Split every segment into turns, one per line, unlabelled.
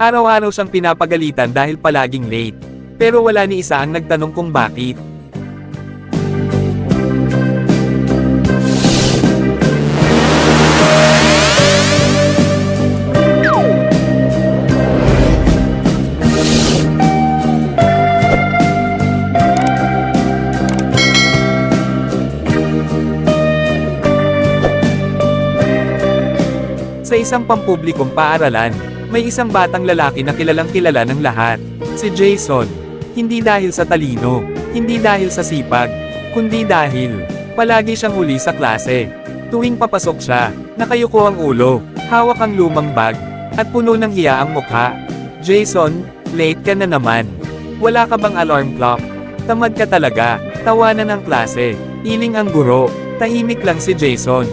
Araw-araw siyang pinapagalitan dahil palaging late. Pero wala ni isa ang nagtanong kung bakit. Sa isang pampublikong paaralan, may isang batang lalaki na kilalang kilala ng lahat. Si Jason. Hindi dahil sa talino, hindi dahil sa sipag, kundi dahil palagi siyang huli sa klase. Tuwing papasok siya, nakayuko ang ulo, hawak ang lumang bag, at puno ng hiya ang mukha. Jason, late ka na naman. Wala ka bang alarm clock? Tamad ka talaga. Tawanan ang klase. Iling ang guro. Tahimik lang si Jason.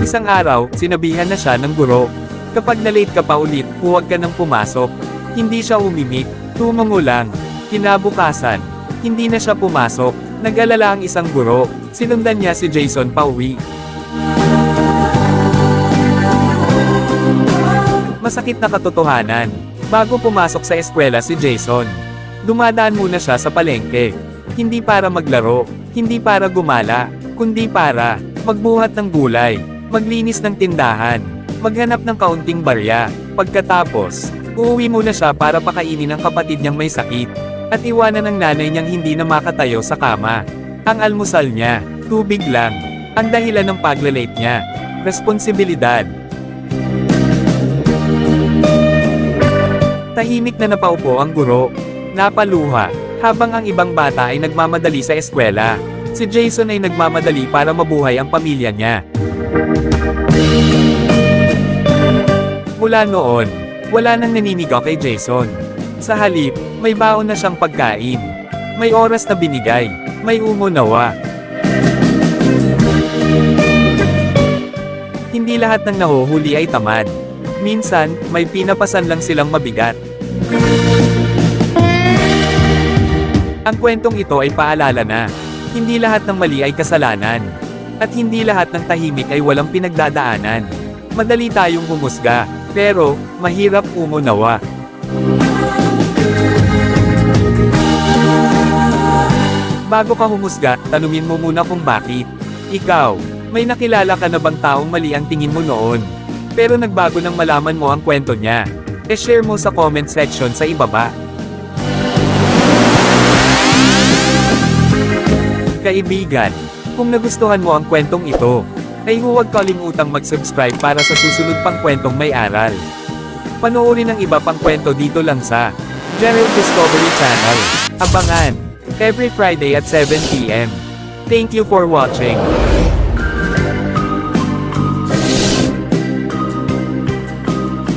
Isang araw, sinabihan na siya ng guro. Kapag na-late ka pa ulit, huwag ka nang pumasok. Hindi siya umimik, tumango lang. Kinabukasan, hindi na siya pumasok. Nag-alala ang isang guro. Sinundan niya si Jason pauwi. Masakit na katotohanan. Bago pumasok sa eskwela si Jason, dumadaan muna siya sa palengke. Hindi para maglaro, hindi para gumala, kundi para magbuhat ng gulay, maglinis ng tindahan, maghanap ng kaunting barya. Pagkatapos, uuwi muna siya para pakainin ang kapatid niyang may sakit, at iwanan ng nanay niyang hindi na makatayo sa kama. Ang almusal niya, tubig lang, ang dahilan ng paglalate niya. Responsibilidad. Tahimik na napaupo ang guro. Napaluha, habang ang ibang bata ay nagmamadali sa eskwela. Si Jason ay nagmamadali para mabuhay ang pamilya niya. Mula noon, wala nang naninigaw kay Jason. Sa halip, may baon na siyang pagkain. May oras na binigay, may umunawa. Hindi lahat ng nahuhuli ay tamad. Minsan, may pinapasan lang silang mabigat. Ang kwentong ito ay paalala na, hindi lahat ng mali ay kasalanan. At hindi lahat ng tahimik ay walang pinagdadaanan. Madali tayong humusga, pero, mahirap umunawa. Bago ka humusga, tanungin mo muna kung bakit. Ikaw, may nakilala ka na bang taong mali ang tingin mo noon? Pero nagbago nang malaman mo ang kwento niya. E-share mo sa comment section sa ibaba. Kaibigan, kung nagustuhan mo ang kwentong ito, ay huwag kalimutang mag-subscribe para sa susunod pang kwentong may aral. Panoorin ang iba pang kwento dito lang sa Gerald Discovery Channel. Abangan! Every Friday at 7 PM. Thank you for watching.